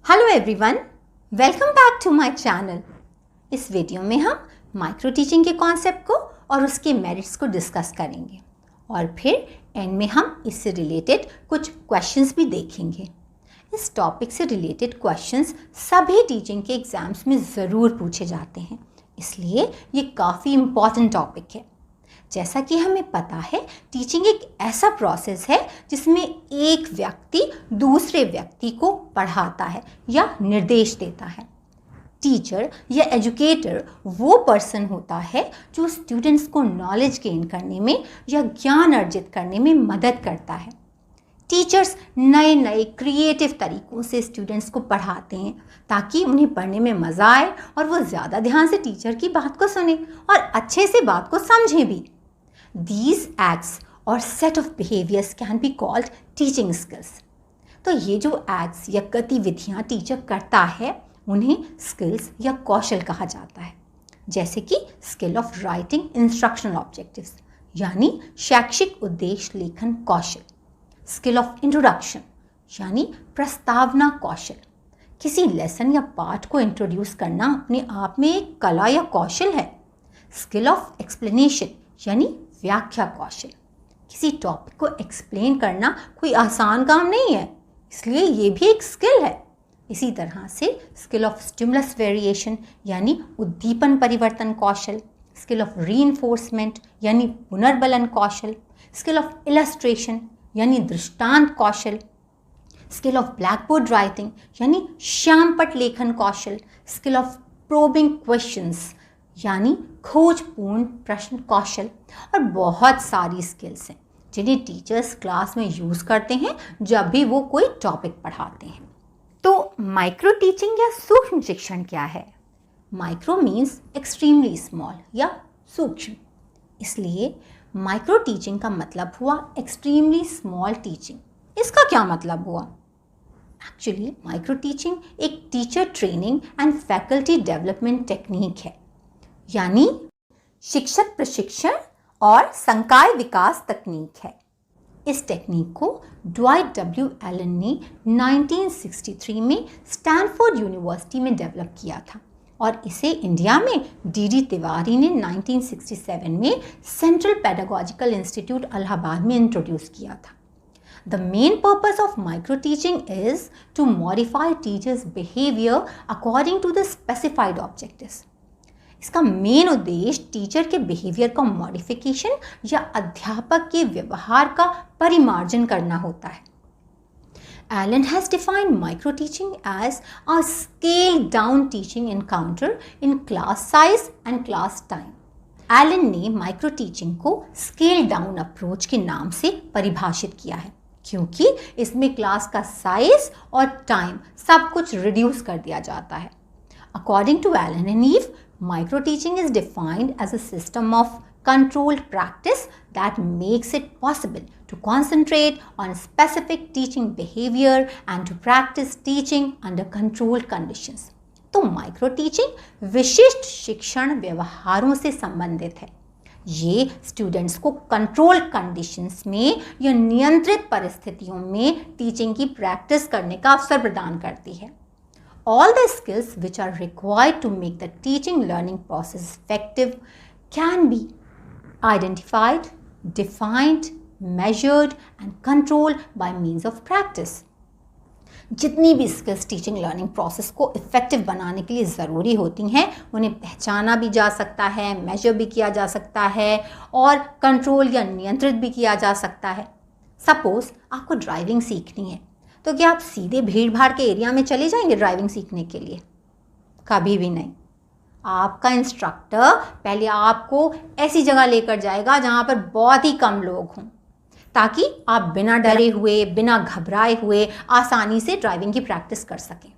Hello everyone, welcome back to my channel. इस video में हम माइक्रो टीचिंग के कॉन्सेप्ट को और उसके मेरिट्स को डिस्कस करेंगे और फिर एंड में हम इससे रिलेटेड कुछ क्वेश्चंस भी देखेंगे। इस टॉपिक से रिलेटेड क्वेश्चंस सभी टीचिंग के एग्जाम्स में ज़रूर पूछे जाते हैं, इसलिए ये काफ़ी इम्पॉर्टेंट टॉपिक है। जैसा कि हमें पता है, टीचिंग एक ऐसा प्रोसेस है जिसमें एक व्यक्ति दूसरे व्यक्ति को पढ़ाता है या निर्देश देता है। टीचर या एजुकेटर वो पर्सन होता है जो स्टूडेंट्स को नॉलेज गेन करने में या ज्ञान अर्जित करने में मदद करता है। टीचर्स नए नए क्रिएटिव तरीक़ों से स्टूडेंट्स को पढ़ाते हैं ताकि उन्हें पढ़ने में मज़ा आए और वो ज़्यादा ध्यान से टीचर की बात को सुने और अच्छे से बात को समझें भी। These acts or set of behaviors can be called teaching skills. तो ये जो acts या गतिविधियाँ टीचर करता है उन्हें skills या कौशल कहा जाता है, जैसे कि skill of writing instructional objectives यानी शैक्षिक उद्देश्य लेखन कौशल, skill of introduction यानी प्रस्तावना कौशल। किसी लेसन या पाठ को इंट्रोड्यूस करना अपने आप में एक कला या कौशल है। skill of explanation यानी व्याख्या कौशल। किसी टॉपिक को एक्सप्लेन करना कोई आसान काम नहीं है, इसलिए ये भी एक स्किल है। इसी तरह से स्किल ऑफ स्टिमुलस वेरिएशन यानी उद्दीपन परिवर्तन कौशल, स्किल ऑफ रीइंफोर्समेंट यानी पुनर्बलन कौशल, स्किल ऑफ इलस्ट्रेशन यानी दृष्टांत कौशल, स्किल ऑफ ब्लैकबोर्ड राइटिंग यानी श्यामपट लेखन कौशल, स्किल ऑफ प्रोबिंग क्वेश्चंस यानी खोजपूर्ण प्रश्न कौशल और बहुत सारी स्किल्स हैं जिन्हें टीचर्स क्लास में यूज़ करते हैं जब भी वो कोई टॉपिक पढ़ाते हैं। तो माइक्रो टीचिंग या सूक्ष्म शिक्षण क्या है? माइक्रो मीन्स एक्सट्रीमली स्मॉल या सूक्ष्म, इसलिए माइक्रो टीचिंग का मतलब हुआ एक्सट्रीमली स्मॉल टीचिंग। इसका क्या मतलब हुआ? एक्चुअली माइक्रो टीचिंग एक teacher training and faculty development technique है, यानी शिक्षक प्रशिक्षण और संकाय विकास तकनीक है। इस टेक्निक को ड्वाइट डब्ल्यू एलन ने 1963 में स्टैनफोर्ड यूनिवर्सिटी में डेवलप किया था और इसे इंडिया में डी तिवारी ने 1967 में सेंट्रल पेडागोजिकल इंस्टीट्यूट इलाहाबाद में इंट्रोड्यूस किया था। The main purpose of micro teaching is to modify teachers' behavior according to the specified objectives. इसका मेन उद्देश्य टीचर के बिहेवियर का मॉडिफिकेशन या अध्यापक के व्यवहार का परिमार्जन करना होता है। Allen has defined micro teaching as a scaled down teaching encounter in class size and class time. Allen ने माइक्रो टीचिंग को स्केल डाउन अप्रोच के नाम से परिभाषित किया है क्योंकि इसमें क्लास का साइज और टाइम सब कुछ रिड्यूस कर दिया जाता है। According to Allen and Eve, micro teaching is defined as a system of controlled practice that makes it possible to concentrate on specific teaching behavior and to practice teaching under controlled conditions. तो micro teaching विशिष्ट शिक्षण व्यवहारों से संबंधित है। ये students को control conditions में या नियंत्रित परिस्थितियों में टीचिंग की प्रैक्टिस करने का अवसर प्रदान करती है। All the skills which are required to make the teaching learning process effective can be identified, defined, measured and controlled by means of practice. जितनी भी स्किल्स टीचिंग लर्निंग प्रोसेस को इफ़ेक्टिव बनाने के लिए ज़रूरी होती हैं उन्हें पहचाना भी जा सकता है, मेजर भी किया जा सकता है और कंट्रोल या नियंत्रित भी किया जा सकता है। सपोज़ आपको ड्राइविंग सीखनी है तो क्या आप सीधे भीड़ भाड़ के एरिया में चले जाएंगे ड्राइविंग सीखने के लिए? कभी भी नहीं। आपका इंस्ट्रक्टर पहले आपको ऐसी जगह लेकर जाएगा जहाँ पर बहुत ही कम लोग हों ताकि आप बिना डरे हुए, बिना घबराए हुए आसानी से ड्राइविंग की प्रैक्टिस कर सकें।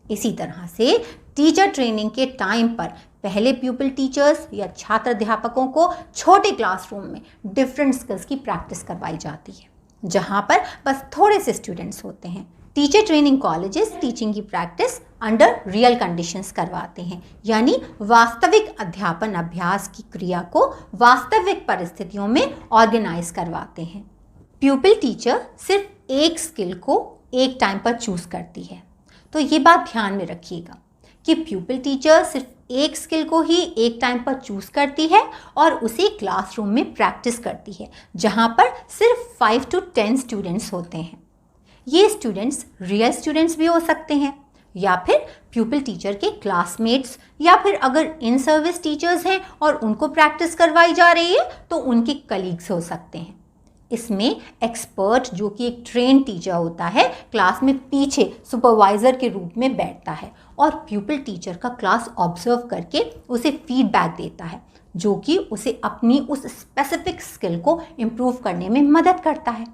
इसी तरह से टीचर ट्रेनिंग के टाइम पर पहले प्यूपिल टीचर्स या छात्र अध्यापकों को छोटे क्लासरूम में डिफरेंट स्किल्स की प्रैक्टिस करवाई जाती है जहाँ पर बस थोड़े से स्टूडेंट्स होते हैं। टीचर ट्रेनिंग कॉलेजेस टीचिंग की प्रैक्टिस अंडर रियल कंडीशंस करवाते हैं, यानी वास्तविक अध्यापन अभ्यास की क्रिया को वास्तविक परिस्थितियों में ऑर्गेनाइज करवाते हैं। प्यूपिल टीचर सिर्फ एक स्किल को एक टाइम पर चूज करती है, तो ये बात ध्यान में रखिएगा कि प्यूपिल टीचर सिर्फ एक स्किल को ही एक टाइम पर चूज़ करती है और उसे क्लासरूम में प्रैक्टिस करती है, जहाँ पर सिर्फ 5 to 10 स्टूडेंट्स होते हैं। ये स्टूडेंट्स रियल स्टूडेंट्स भी हो सकते हैं या फिर प्यूपिल टीचर के क्लासमेट्स, या फिर अगर इन सर्विस टीचर्स हैं और उनको प्रैक्टिस करवाई जा रही है तो उनके कलीग्स हो सकते हैं। इसमें एक्सपर्ट, जो कि एक ट्रेन टीचर होता है, क्लास में पीछे सुपरवाइज़र के रूप में बैठता है और प्यूपिल टीचर का क्लास ऑब्जर्व करके उसे फीडबैक देता है, जो कि उसे अपनी उस स्पेसिफिक स्किल को इम्प्रूव करने में मदद करता है।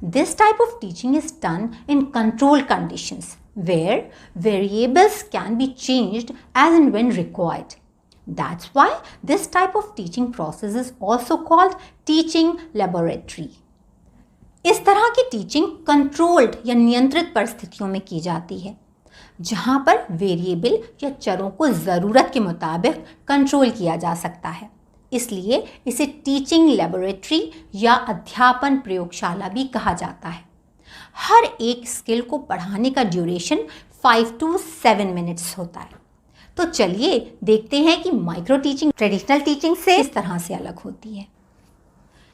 This type of teaching is done in controlled conditions where variables can be changed as and when required. That's why this type of teaching process is also called teaching laboratory. इस तरह की teaching controlled या नियंत्रित परिस्थितियों में की जाती है, जहां पर वेरिएबल या चरों को ज़रूरत के मुताबिक कंट्रोल किया जा सकता है। इसलिए इसे टीचिंग लेबोरेटरी या अध्यापन प्रयोगशाला भी कहा जाता है। हर एक स्किल को पढ़ाने का ड्यूरेशन 5 to 7 मिनट्स होता है। तो चलिए देखते हैं कि माइक्रो टीचिंग ट्रेडिशनल टीचिंग से किस तरह से अलग होती है।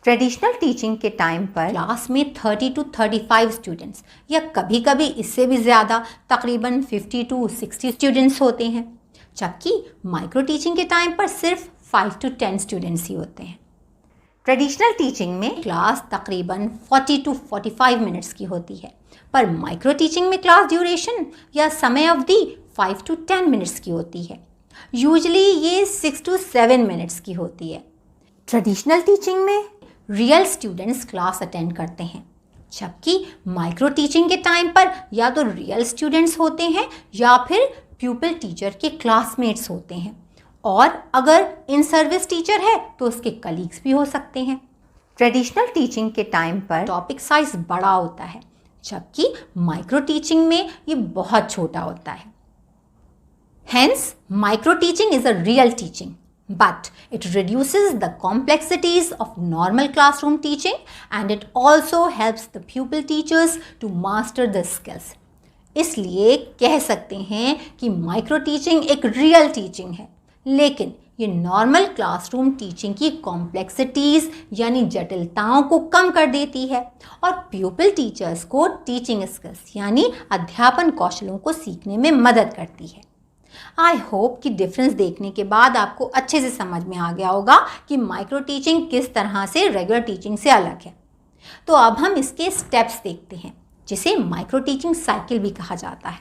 ट्रेडिशनल टीचिंग के टाइम पर क्लास में 30 to 35 स्टूडेंट्स या कभी कभी इससे भी ज़्यादा तकरीबन 50 to 60 स्टूडेंट्स होते हैं, जबकि माइक्रो टीचिंग के टाइम पर सिर्फ 5 to 10 स्टूडेंट्स ही होते हैं। ट्रेडिशनल टीचिंग में क्लास तकरीबन 40 to 45 मिनट्स की होती है, पर माइक्रो टीचिंग में क्लास ड्यूरेशन या समय अवधि 5 to 10 मिनट्स की होती है। यूजुअली ये 6 to 7 मिनट्स की होती है। ट्रेडिशनल टीचिंग में रियल स्टूडेंट्स क्लास अटेंड करते हैं, जबकि माइक्रो टीचिंग के टाइम पर या तो रियल स्टूडेंट्स होते हैं या फिर प्यूपिल टीचर के क्लासमेट्स होते हैं, और अगर इन सर्विस टीचर है तो उसके कलीग्स भी हो सकते हैं। ट्रेडिशनल टीचिंग के टाइम पर टॉपिक साइज बड़ा होता है, जबकि माइक्रो टीचिंग में ये बहुत छोटा होता है। Hence, micro teaching is a real teaching, but it reduces the complexities of normal classroom teaching and it also helps the pupil teachers to master the skills. इसलिए कह सकते हैं कि माइक्रो टीचिंग एक रियल टीचिंग है, लेकिन ये normal classroom teaching की कॉम्प्लेक्सिटीज़ यानी जटिलताओं को कम कर देती है और प्यूपिल टीचर्स को टीचिंग स्किल्स यानी अध्यापन कौशलों को सीखने में मदद करती है। आई होप कि डिफरेंस देखने के बाद आपको अच्छे से समझ में आ गया होगा कि माइक्रो टीचिंग किस तरह से रेगुलर टीचिंग से अलग है। तो अब हम इसके स्टेप्स देखते हैं, जिसे माइक्रो टीचिंग साइकिल भी कहा जाता है।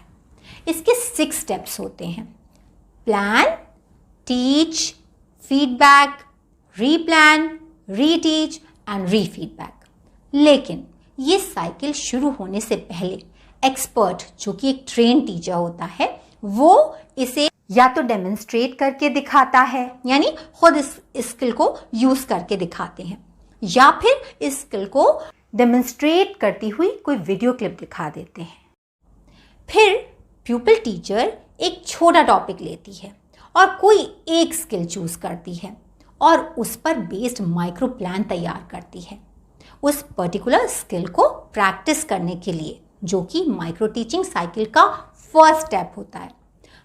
इसके 6 स्टेप्स होते हैं: plan, teach, feedback, replan, reteach and refeedback. लेकिन ये साइकिल शुरू होने से पहले एक्सपर्ट, जो कि एक ट्रेन टीचर होता है, वो इसे या तो डेमोन्स्ट्रेट करके दिखाता है, यानी खुद इस स्किल को यूज करके दिखाते हैं, या फिर इस स्किल को डेमोन्स्ट्रेट करती हुई कोई वीडियो क्लिप दिखा देते हैं। फिर प्यूपिल टीचर एक छोटा टॉपिक लेती है और कोई एक स्किल चूज करती है और उस पर बेस्ड माइक्रो प्लान तैयार करती है उस पर्टिकुलर स्किल को प्रैक्टिस करने के लिए, जो कि माइक्रो टीचिंग साइकिल का फर्स्ट स्टेप होता है।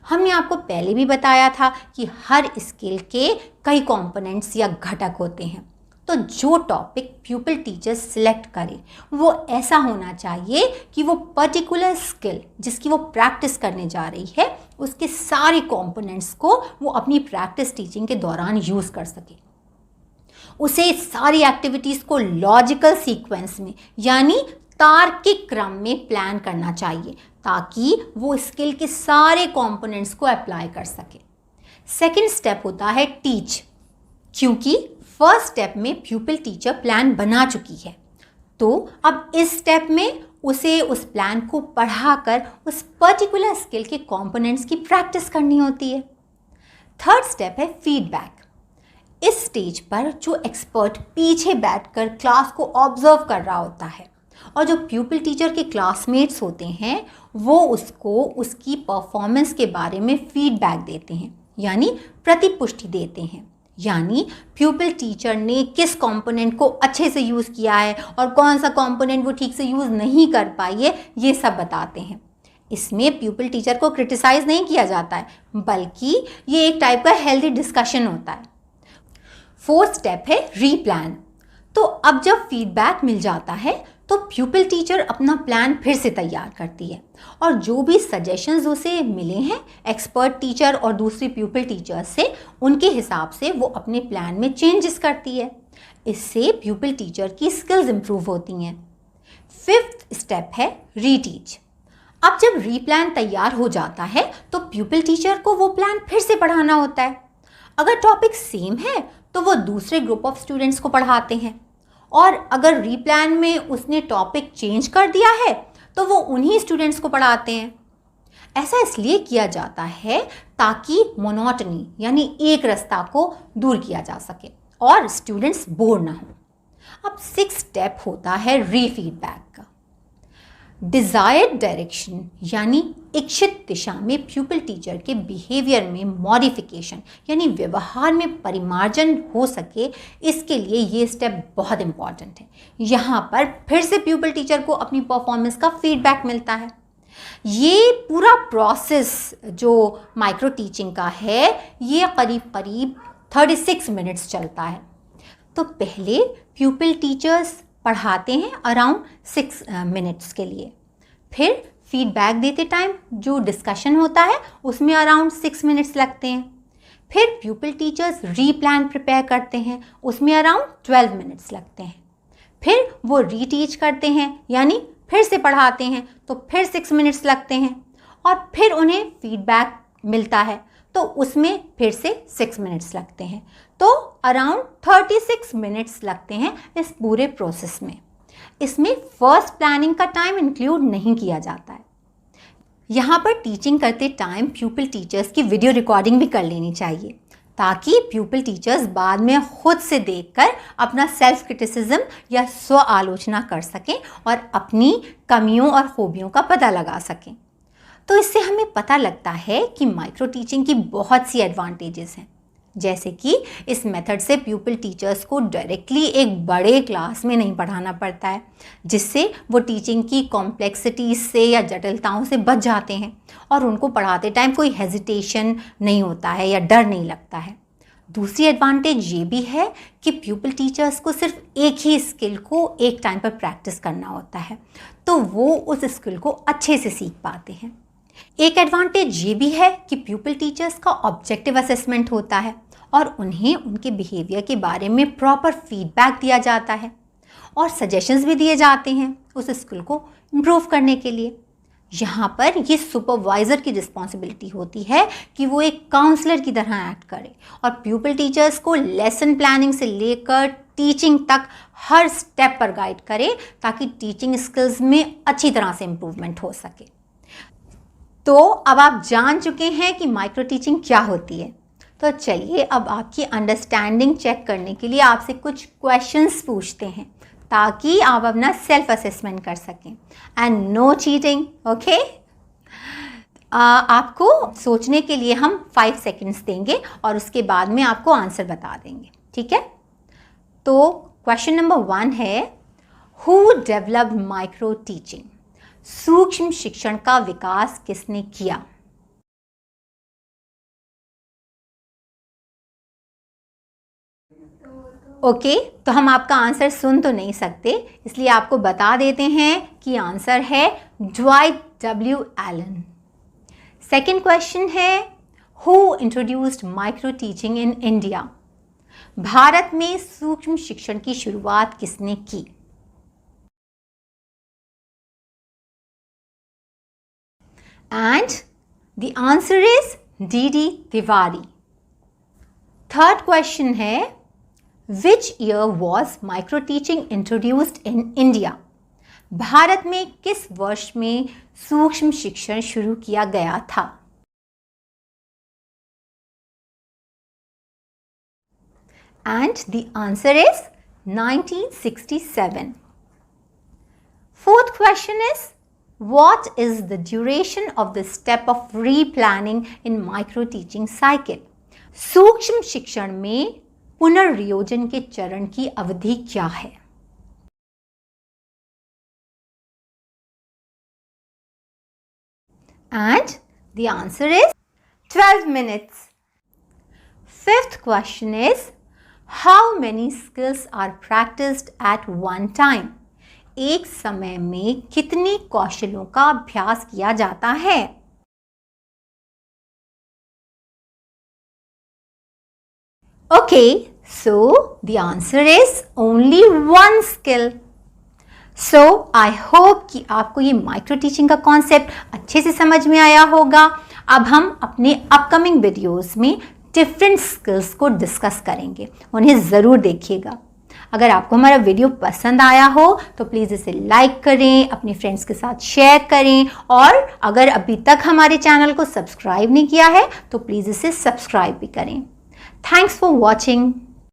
हमने आपको पहले भी बताया था कि हर स्किल के कई कंपोनेंट्स या घटक होते हैं, तो जो टॉपिक प्यूपिल टीचर सिलेक्ट करे वो ऐसा होना चाहिए कि वो पर्टिकुलर स्किल जिसकी वो प्रैक्टिस करने जा रही है उसके सारे कंपोनेंट्स को वो अपनी प्रैक्टिस टीचिंग के दौरान यूज़ कर सके। उसे सारी एक्टिविटीज़ को लॉजिकल सीक्वेंस में यानी तार्किक क्रम में प्लान करना चाहिए, ताकि वो स्किल के सारे कंपोनेंट्स को अप्लाई कर सके। सेकंड स्टेप होता है टीच, क्योंकि फर्स्ट स्टेप में प्यूपिल टीचर प्लान बना चुकी है, तो अब इस स्टेप में उसे उस प्लान को पढ़ाकर उस पर्टिकुलर स्किल के कंपोनेंट्स की प्रैक्टिस करनी होती है। थर्ड स्टेप है फीडबैक। इस स्टेज पर जो एक्सपर्ट पीछे बैठकर क्लास को ऑब्जर्व कर रहा होता है और जो प्यूपिल टीचर के क्लासमेट्स होते हैं वो उसको उसकी परफॉर्मेंस के बारे में फीडबैक देते हैं, यानी प्रतिपुष्टि देते हैं, यानी प्यूपिल टीचर ने किस कंपोनेंट को अच्छे से यूज़ किया है और कौन सा कंपोनेंट वो ठीक से यूज़ नहीं कर पाई है, ये सब बताते हैं। इसमें प्यूपिल टीचर को क्रिटिसाइज नहीं किया जाता है, बल्कि ये एक टाइप का हेल्दी डिस्कशन होता है। फोर्थ स्टेप है रीप्लान। तो अब जब फीडबैक मिल जाता है तो प्यूपिल टीचर अपना प्लान फिर से तैयार करती है और जो भी सजेशंस उसे मिले हैं एक्सपर्ट टीचर और दूसरी प्यूपिल टीचर से, उनके हिसाब से वो अपने प्लान में चेंजेस करती है। इससे प्यूपिल टीचर की स्किल्स इंप्रूव होती हैं। फिफ्थ स्टेप है रीटीच। अब जब रीप्लान तैयार हो जाता है तो प्यूपिल टीचर को वो प्लान फिर से पढ़ाना होता है। अगर टॉपिक सेम है तो वो दूसरे ग्रुप ऑफ स्टूडेंट्स को पढ़ाते हैं, और अगर रीप्लान में उसने टॉपिक चेंज कर दिया है तो वो उन्हीं स्टूडेंट्स को पढ़ाते हैं। ऐसा इसलिए किया जाता है ताकि मोनोटनी यानी एक रास्ता को दूर किया जा सके और स्टूडेंट्स बोर ना हो। अब सिक्स्थ स्टेप होता है रीफीडबैक का। डिज़ायर्ड डायरेक्शन यानी इच्छित दिशा में प्यूपिल टीचर के बिहेवियर में मॉडिफिकेशन यानी व्यवहार में परिमार्जन हो सके, इसके लिए ये स्टेप बहुत इंपॉर्टेंट है। यहाँ पर फिर से प्यूपिल टीचर को अपनी परफॉर्मेंस का फीडबैक मिलता है। ये पूरा प्रोसेस जो माइक्रो टीचिंग का है ये करीब 36 मिनट्स चलता है। तो पहले प्यूपिल टीचर्स पढ़ाते हैं अराउंड 6 मिनट्स के लिए, फिर फीडबैक देते टाइम जो डिस्कशन होता है उसमें अराउंड 6 मिनट्स लगते हैं, फिर प्यूपिल टीचर्स रीप्लान प्रिपेयर करते हैं उसमें अराउंड 12 मिनट्स लगते हैं, फिर वो रीटीच करते हैं यानी फिर से पढ़ाते हैं तो फिर 6 मिनट्स लगते हैं, और फिर उन्हें फीडबैक मिलता है तो उसमें फिर से 6 मिनट्स लगते हैं। तो अराउंड 36 मिनट्स लगते हैं इस पूरे प्रोसेस में। इसमें फर्स्ट प्लानिंग का टाइम इंक्लूड नहीं किया जाता है। यहाँ पर टीचिंग करते टाइम प्यूपिल टीचर्स की वीडियो रिकॉर्डिंग भी कर लेनी चाहिए ताकि प्यूपिल टीचर्स बाद में खुद से देखकर अपना सेल्फ क्रिटिसिज्म या स्व आलोचना कर सकें और अपनी कमियों और खूबियों का पता लगा सकें। तो इससे हमें पता लगता है कि माइक्रो टीचिंग की बहुत सी एडवांटेजेस हैं, जैसे कि इस मेथड से प्यूपिल टीचर्स को डायरेक्टली एक बड़े क्लास में नहीं पढ़ाना पड़ता है, जिससे वो टीचिंग की कॉम्प्लेक्सिटीज से या जटिलताओं से बच जाते हैं और उनको पढ़ाते टाइम कोई हेजिटेशन नहीं होता है या डर नहीं लगता है। दूसरी एडवांटेज ये भी है कि प्यूपिल टीचर्स को सिर्फ एक ही स्किल को एक टाइम पर प्रैक्टिस करना होता है, तो वो उस स्किल को अच्छे से सीख पाते हैं। एक एडवांटेज ये भी है कि प्यूपिल टीचर्स का ऑब्जेक्टिव असेसमेंट होता है और उन्हें उनके बिहेवियर के बारे में प्रॉपर फीडबैक दिया जाता है और सजेशंस भी दिए जाते हैं उस स्किल को इम्प्रूव करने के लिए। यहाँ पर ये सुपरवाइज़र की रिस्पॉन्सिबिलिटी होती है कि वो एक काउंसलर की तरह एक्ट करे और प्यूपिल टीचर्स को लेसन प्लानिंग से लेकर टीचिंग तक हर स्टेप पर गाइड करे ताकि टीचिंग स्किल्स में अच्छी तरह से इम्प्रूवमेंट हो सके। तो अब आप जान चुके हैं कि माइक्रो टीचिंग क्या होती है, तो चलिए अब आपकी अंडरस्टैंडिंग चेक करने के लिए आपसे कुछ क्वेश्चंस पूछते हैं ताकि आप अपना सेल्फ असेसमेंट कर सकें। And no cheating, okay. आपको सोचने के लिए हम 5 सेकंड्स देंगे और उसके बाद में आपको आंसर बता देंगे, ठीक है। तो क्वेश्चन नंबर 1 है, हु डेवलप्ड माइक्रो टीचिंग? सूक्ष्म शिक्षण का विकास किसने किया? ओके, तो हम आपका आंसर सुन तो नहीं सकते, इसलिए आपको बता देते हैं कि आंसर है Dwight W. Allen. Second question है, who introduced micro teaching in India? Bharat में सूक्ष्म शिक्षण की शुरुआत किसने की? And the answer is D.D. Tiwari. Third question है, which year was micro teaching introduced in India? Bharat में किस वर्ष में सूक्ष्म शिक्षण शुरू किया गया था? And the answer is 1967. Fourth question is, what is the duration of the step of replanning in micro teaching cycle? सूक्ष्म शिक्षण में पुनर्योजन के चरण की अवधि क्या है? And the answer is 12 minutes. Fifth question is, how many skills are practiced at one time? एक समय में कितने कौशलों का अभ्यास किया जाता है? Okay, so the answer is only one skill. So I hope कि आपको ये माइक्रो टीचिंग का कॉन्सेप्ट अच्छे से समझ में आया होगा. अब हम अपने अपकमिंग वीडियोस में डिफरेंट स्किल्स को डिस्कस करेंगे, उन्हें ज़रूर देखिएगा. अगर आपको हमारा वीडियो पसंद आया हो तो प्लीज़ इसे लाइक करें, अपने फ्रेंड्स के साथ शेयर करें, और अगर अभी तक हमारे चैनल को सब्सक्राइब नहीं किया है तो प्लीज़ इसे सब्सक्राइब भी करें. Thanks for watching.